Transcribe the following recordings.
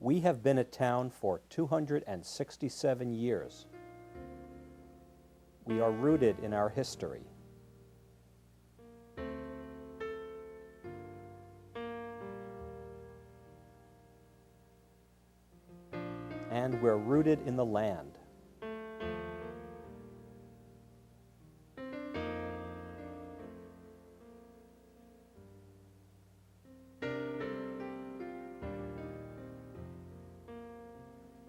We have been a town for 267 years. We are rooted in our history. And we're rooted in the land.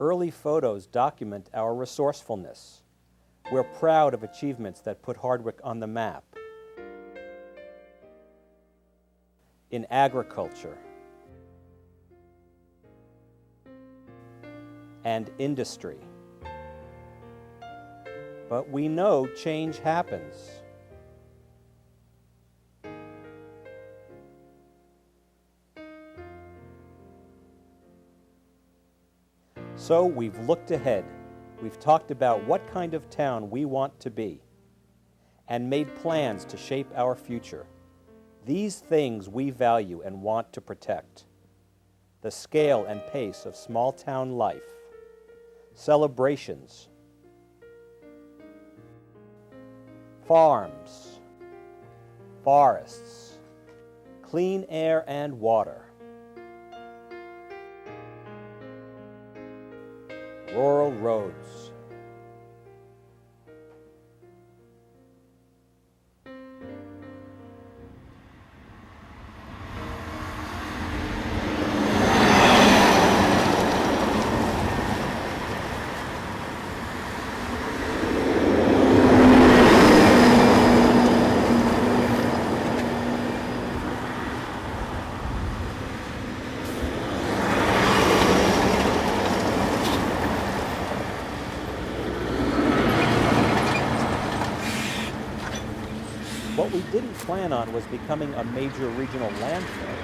Early photos document our resourcefulness. We're proud of achievements that put Hardwick on the map. In agriculture and industry. But we know change happens. So we've looked ahead. We've talked about what kind of town we want to be and made plans to shape our future. These things we value and want to protect. The scale and pace of small town life, celebrations, farms, forests, clean air and water, rural roads. What we didn't plan on was becoming a major regional landfill.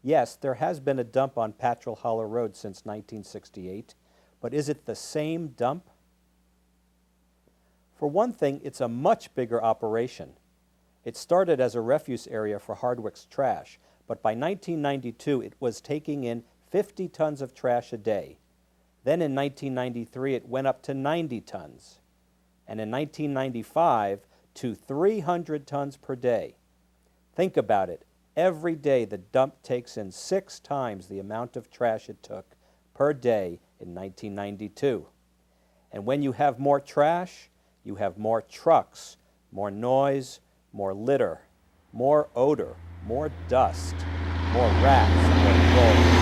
Yes, there has been a dump on Patrol Hollow Road since 1968, but is it the same dump? For one thing, it's a much bigger operation. It started as a refuse area for Hardwick's trash, but by 1992 it was taking in 50 tons of trash a day. Then in 1993 it went up to 90 tons. And in 1995 to 300 tons per day. Think about it. Every day the dump takes in 6 times the amount of trash it took per day in 1992. And when you have more trash, you have more trucks, more noise, more litter, more odor, more dust, more rats, more mold.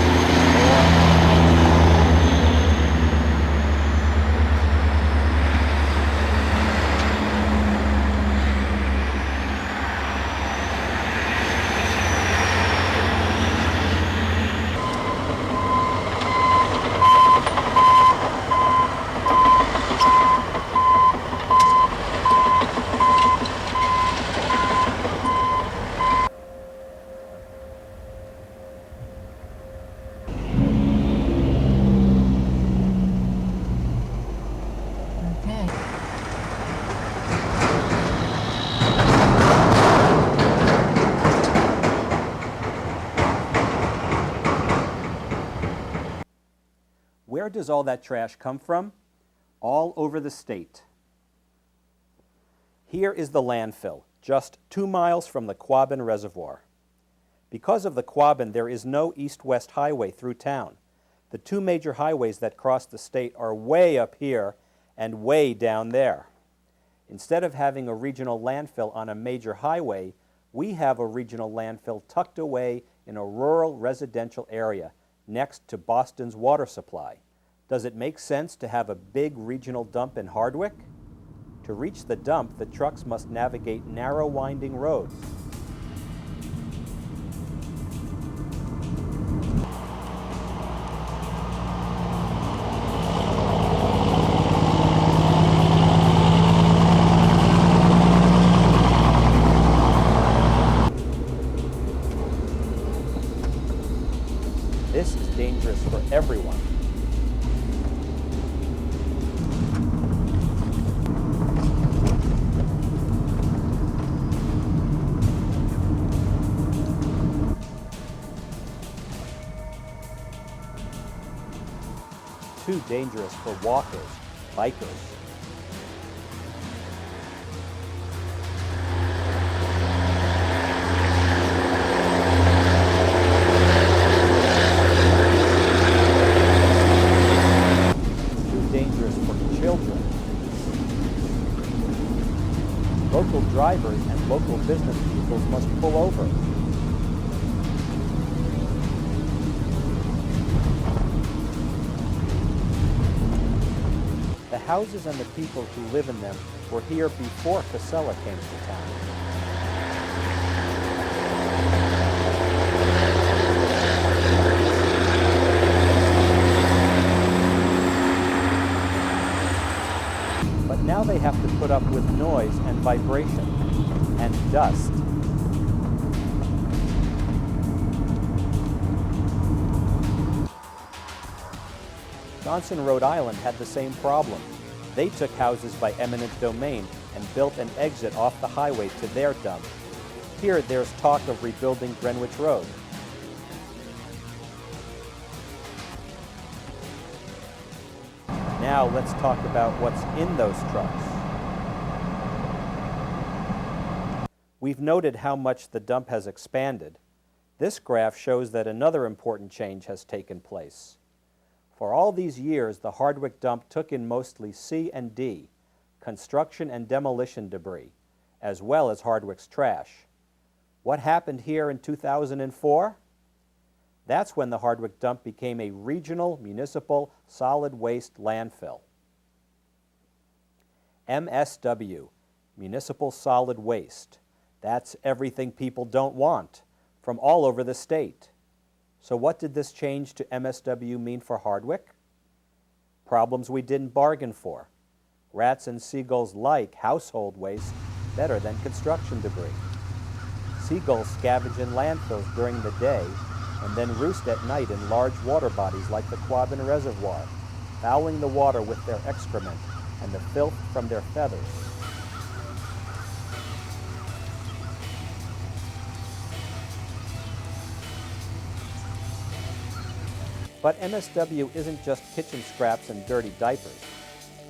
Where does all that trash come from? All over the state. Here is the landfill, just 2 miles from the Quabbin Reservoir. Because of the Quabbin, there is no east-west highway through town. The 2 major highways that cross the state are way up here and way down there. Instead of having a regional landfill on a major highway, we have a regional landfill tucked away in a rural residential area next to Boston's water supply. Does it make sense to have a big regional dump in Hardwick? To reach the dump, the trucks must navigate narrow, winding roads. This is dangerous for everyone. too dangerous for walkers, bikers. Too dangerous for children. Local drivers and local business vehicles must pull over. The houses and the people who live in them were here before Casella came to town. But now they have to put up with noise and vibration and dust. Johnson, Rhode Island had the same problem. They took houses by eminent domain and built an exit off the highway to their dump. Here there's talk of rebuilding Greenwich Road. Now let's talk about what's in those trucks. We've noted how much the dump has expanded. This graph shows that another important change has taken place. For all these years, the Hardwick dump took in mostly C and D, construction and demolition debris, as well as Hardwick's trash. What happened here in 2004? That's when the Hardwick dump became a regional municipal solid waste landfill. MSW, Municipal Solid Waste. That's everything people don't want, from all over the state. So what did this change to MSW mean for Hardwick? Problems we didn't bargain for. Rats and seagulls like household waste better than construction debris. Seagulls scavenge in landfills during the day and then roost at night in large water bodies like the Quabbin Reservoir, fouling the water with their excrement and the filth from their feathers. But MSW isn't just kitchen scraps and dirty diapers.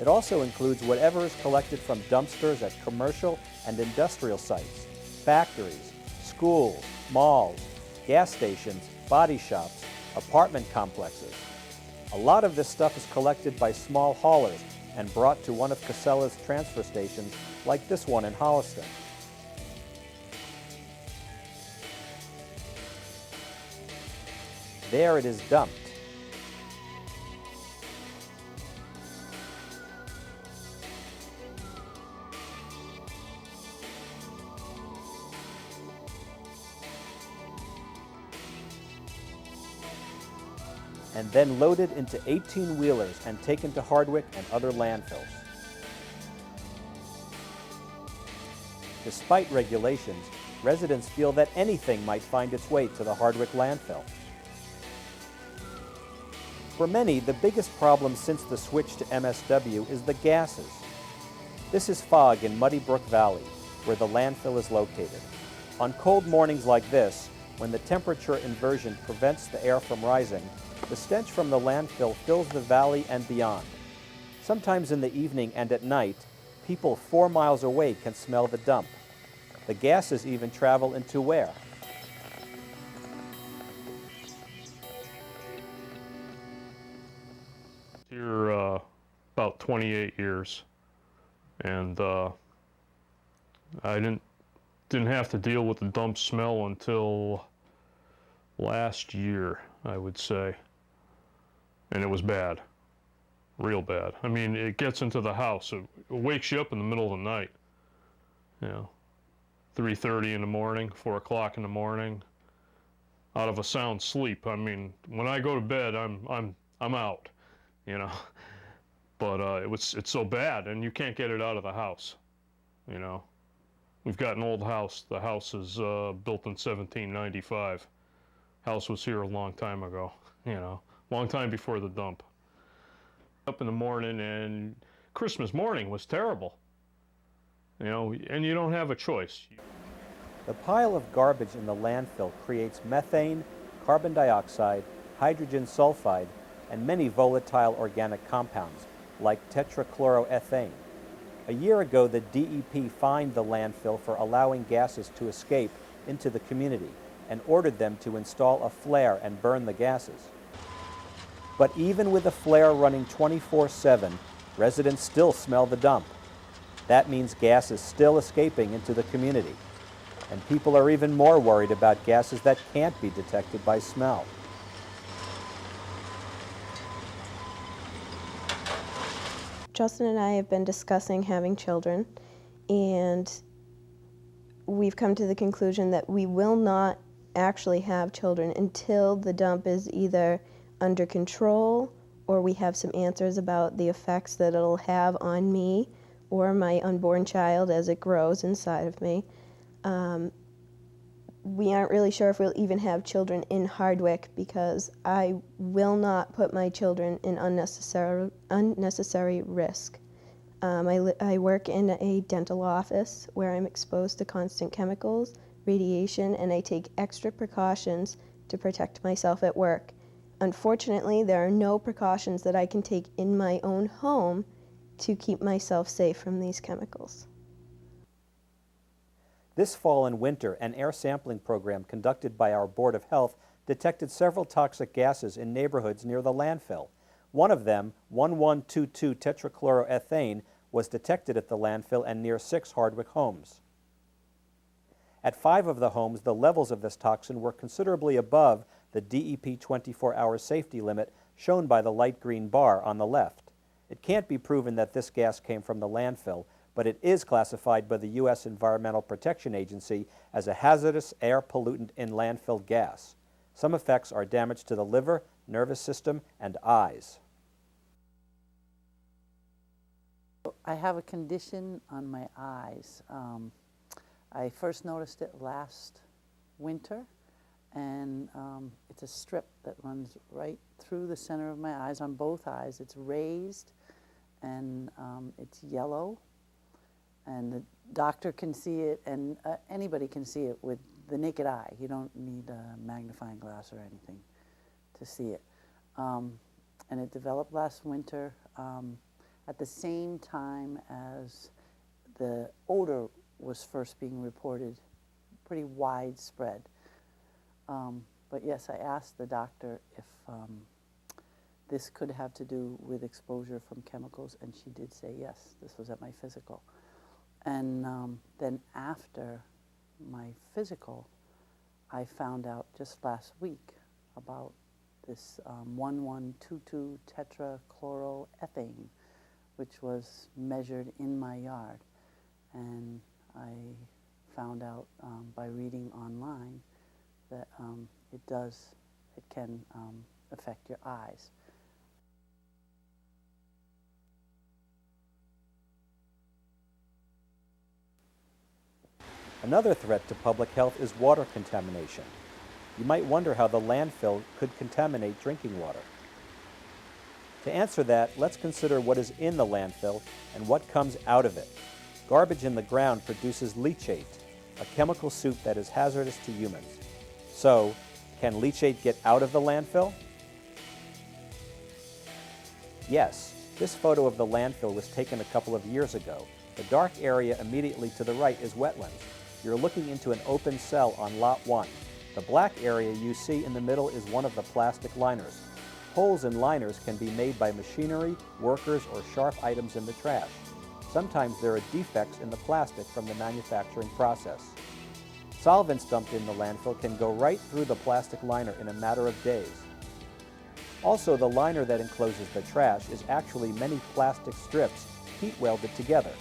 It also includes whatever is collected from dumpsters at commercial and industrial sites, factories, schools, malls, gas stations, body shops, apartment complexes. A lot of this stuff is collected by small haulers and brought to one of Casella's transfer stations, like this one in Holliston. There it is dumped. And then loaded into 18-wheelers and taken to Hardwick and other landfills. Despite regulations, residents feel that anything might find its way to the Hardwick landfill. For many, the biggest problem since the switch to MSW is the gases. This is fog in Muddy Brook Valley, where the landfill is located. On cold mornings like this, when the temperature inversion prevents the air from rising, the stench from the landfill fills the valley and beyond. Sometimes in the evening and at night, people 4 miles away can smell the dump. The gases even travel into air. Here about 28 years, and I didn't have to deal with the dump smell until last year, I would say. And it was bad, real bad. I mean, it gets into the house. It wakes you up in the middle of the night. You know, 3:30 in the morning, 4 o'clock in the morning, out of a sound sleep. I mean, when I go to bed, I'm out, you know. But it's so bad, and you can't get it out of the house, you know. We've got an old house. The house is built in 1795. House was here a long time ago, you know. Long time before the dump. Up in the morning, and Christmas morning was terrible. You know, and you don't have a choice. The pile of garbage in the landfill creates methane, carbon dioxide, hydrogen sulfide, and many volatile organic compounds, like tetrachloroethane. A year ago, the DEP fined the landfill for allowing gases to escape into the community and ordered them to install a flare and burn the gases. But even with the flare running 24/7, residents still smell the dump. That means gas is still escaping into the community. And people are even more worried about gases that can't be detected by smell. Justin and I have been discussing having children, and we've come to the conclusion that we will not actually have children until the dump is either under control or we have some answers about the effects that it'll have on me or my unborn child as it grows inside of me. We aren't really sure if we'll even have children in Hardwick because I will not put my children in unnecessary risk. I work in a dental office where I'm exposed to constant chemicals, radiation, and I take extra precautions to protect myself at work. Unfortunately, there are no precautions that I can take in my own home to keep myself safe from these chemicals. This fall and winter, an air sampling program conducted by our Board of Health detected several toxic gases in neighborhoods near the landfill. One of them, 1122 tetrachloroethane, was detected at the landfill and near 6 Hardwick homes. At 5 of the homes, the levels of this toxin were considerably above the DEP 24-hour safety limit shown by the light green bar on the left. It can't be proven that this gas came from the landfill, but it is classified by the U.S. Environmental Protection Agency as a hazardous air pollutant in landfill gas. Some effects are damage to the liver, nervous system, and eyes. I have a condition on my eyes. I first noticed it last winter, and it's a strip that runs right through the center of my eyes, on both eyes. It's raised, and it's yellow, and the doctor can see it, and anybody can see it with the naked eye. You don't need a magnifying glass or anything to see it. And it developed last winter at the same time as the odor was first being reported, pretty widespread. But yes, I asked the doctor if this could have to do with exposure from chemicals, and she did say yes, this was at my physical. And then after my physical, I found out just last week about this 1122 tetrachloroethane, which was measured in my yard. And I found out by reading online that it can affect your eyes. Another threat to public health is water contamination. You might wonder how the landfill could contaminate drinking water. To answer that, let's consider what is in the landfill and what comes out of it. Garbage in the ground produces leachate, a chemical soup that is hazardous to humans. So, can leachate get out of the landfill? Yes, this photo of the landfill was taken a couple of years ago. The dark area immediately to the right is wetlands. You're looking into an open cell on Lot 1. The black area you see in the middle is one of the plastic liners. Holes in liners can be made by machinery, workers, or sharp items in the trash. Sometimes there are defects in the plastic from the manufacturing process. Solvents dumped in the landfill can go right through the plastic liner in a matter of days. Also, the liner that encloses the trash is actually many plastic strips heat welded together.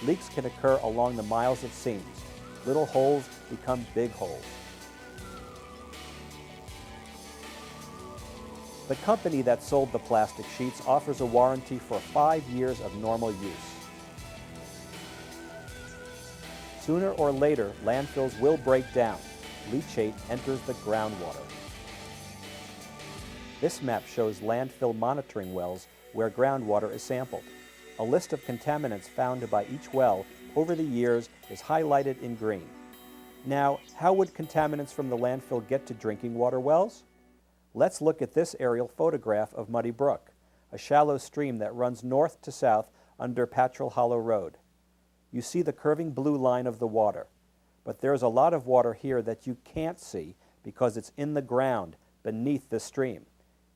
Leaks can occur along the miles of seams. Little holes become big holes. The company that sold the plastic sheets offers a warranty for 5 years of normal use. Sooner or later, landfills will break down. Leachate enters the groundwater. This map shows landfill monitoring wells where groundwater is sampled. A list of contaminants found by each well over the years is highlighted in green. Now, how would contaminants from the landfill get to drinking water wells? Let's look at this aerial photograph of Muddy Brook, a shallow stream that runs north to south under Patrol Hollow Road. You see the curving blue line of the water, but there's a lot of water here that you can't see because it's in the ground beneath the stream.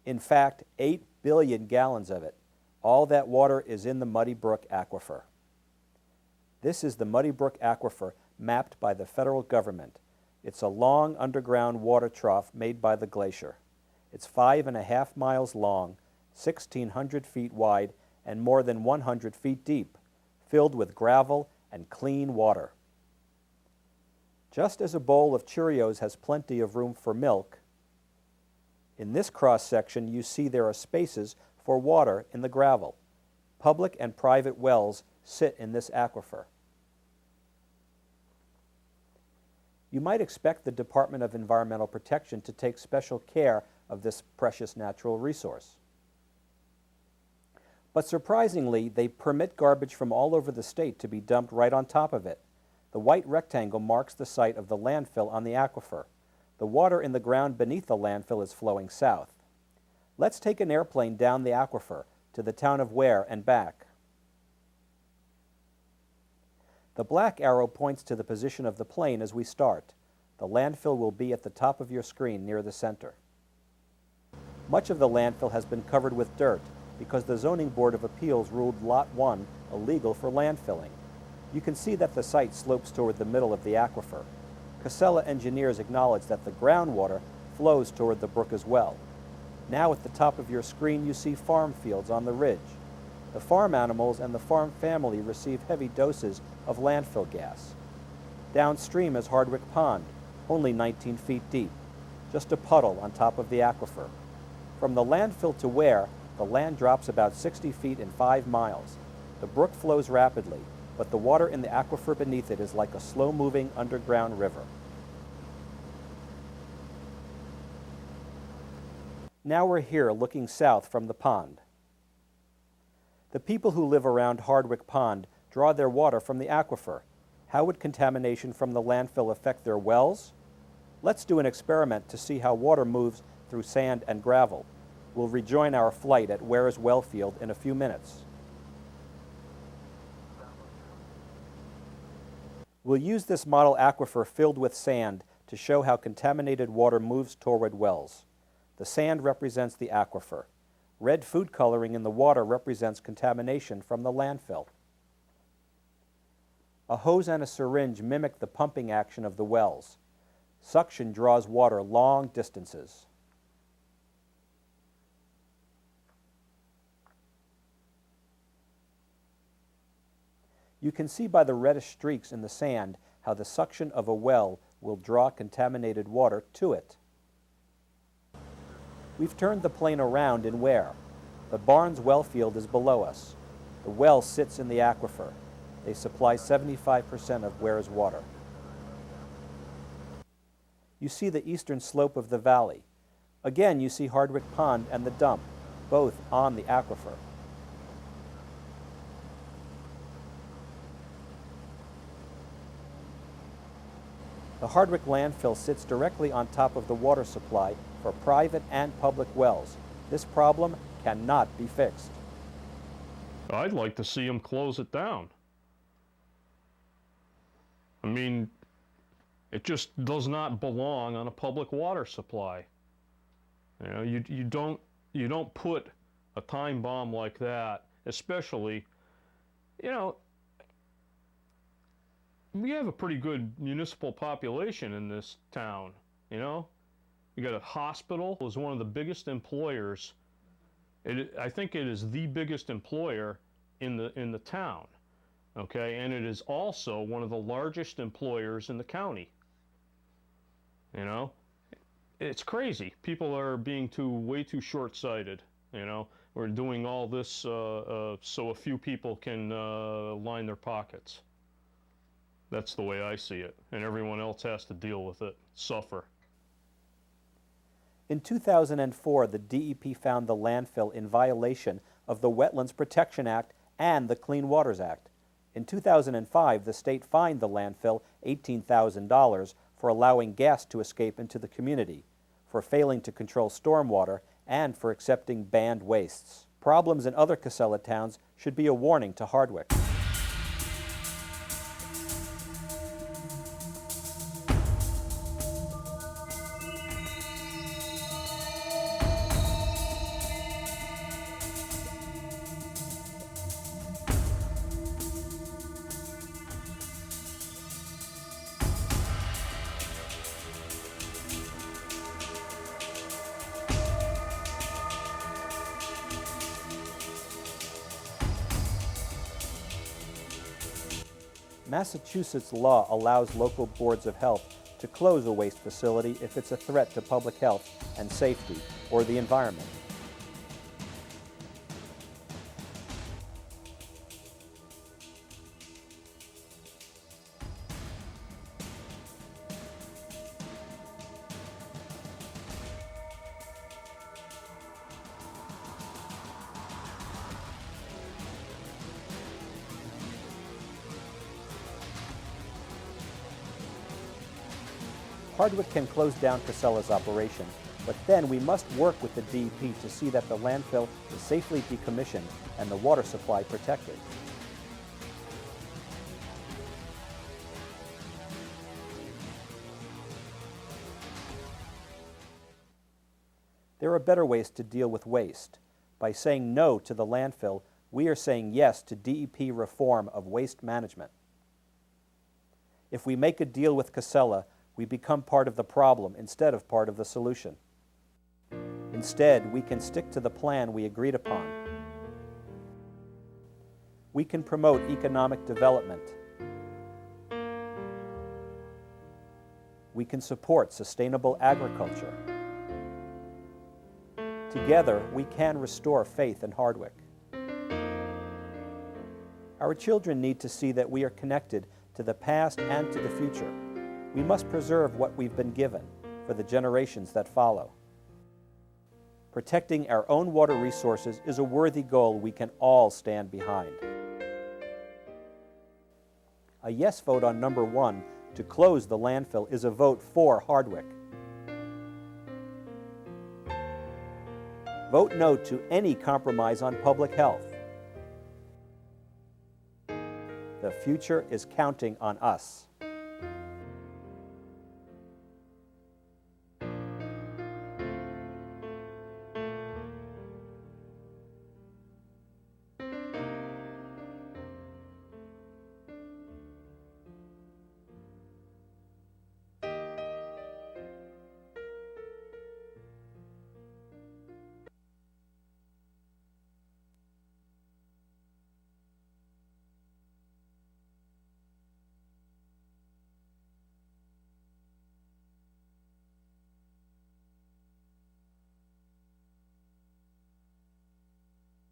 In fact, 8 billion gallons of it. All that water is in the Muddy Brook Aquifer. This is the Muddy Brook Aquifer mapped by the federal government. It's a long underground water trough made by the glacier. It's 5.5 miles long, 1,600 feet wide, and more than 100 feet deep, filled with gravel and clean water. Just as a bowl of Cheerios has plenty of room for milk, in this cross-section you see there are spaces for water in the gravel. Public and private wells sit in this aquifer. You might expect the Department of Environmental Protection to take special care of this precious natural resource. But surprisingly, they permit garbage from all over the state to be dumped right on top of it. The white rectangle marks the site of the landfill on the aquifer. The water in the ground beneath the landfill is flowing south. Let's take an airplane down the aquifer to the town of Ware and back. The black arrow points to the position of the plane as we start. The landfill will be at the top of your screen near the center. Much of the landfill has been covered with dirt because the Zoning Board of Appeals ruled Lot 1 illegal for landfilling. You can see that the site slopes toward the middle of the aquifer. Casella engineers acknowledge that the groundwater flows toward the brook as well. Now at the top of your screen you see farm fields on the ridge. The farm animals and the farm family receive heavy doses of landfill gas. Downstream is Hardwick Pond, only 19 feet deep, just a puddle on top of the aquifer. From the landfill to Ware, the land drops about 60 feet in 5 miles. The brook flows rapidly, but the water in the aquifer beneath it is like a slow-moving underground river. Now we're here looking south from the pond. The people who live around Hardwick Pond draw their water from the aquifer. How would contamination from the landfill affect their wells? Let's do an experiment to see how water moves through sand and gravel. We'll rejoin our flight at Ware's well field in a few minutes. We'll use this model aquifer filled with sand to show how contaminated water moves toward wells. The sand represents the aquifer. Red food coloring in the water represents contamination from the landfill. A hose and a syringe mimic the pumping action of the wells. Suction draws water long distances. You can see by the reddish streaks in the sand how the suction of a well will draw contaminated water to it. We've turned the plane around in Ware. The Barnes well field is below us. The well sits in the aquifer. They supply 75% of Ware's water. You see the eastern slope of the valley. Again, you see Hardwick Pond and the dump, both on the aquifer. The Hardwick landfill sits directly on top of the water supply for private and public wells. This problem cannot be fixed. I'd like to see them close it down. I mean, it just does not belong on a public water supply. You know, you don't put a time bomb like that, especially, you know, we have a pretty good municipal population in this town, you know. You got a hospital, is one of the biggest employers. I think it is the biggest employer in the town, okay? And it is also one of the largest employers in the county. You know, it's crazy. People are being way too short-sighted, you know. We're doing all this so a few people can line their pockets. That's the way I see it, and everyone else has to deal with it, suffer. In 2004, the DEP found the landfill in violation of the Wetlands Protection Act and the Clean Waters Act. In 2005, the state fined the landfill $18,000 for allowing gas to escape into the community. for failing to control stormwater, and for accepting banned wastes. Problems in other Casella towns should be a warning to Hardwick. Massachusetts law allows local boards of health to close a waste facility if it's a threat to public health and safety or the environment. Hardwick can close down Casella's operation, but then we must work with the DEP to see that the landfill is safely decommissioned and the water supply protected. There are better ways to deal with waste. By saying no to the landfill, we are saying yes to DEP reform of waste management. If we make a deal with Casella, we become part of the problem instead of part of the solution. Instead, we can stick to the plan we agreed upon. We can promote economic development. We can support sustainable agriculture. Together, we can restore faith in Hardwick. Our children need to see that we are connected to the past and to the future. We must preserve what we've been given for the generations that follow. Protecting our own water resources is a worthy goal we can all stand behind. A yes vote on number 1 to close the landfill is a vote for Hardwick. Vote no to any compromise on public health. The future is counting on us.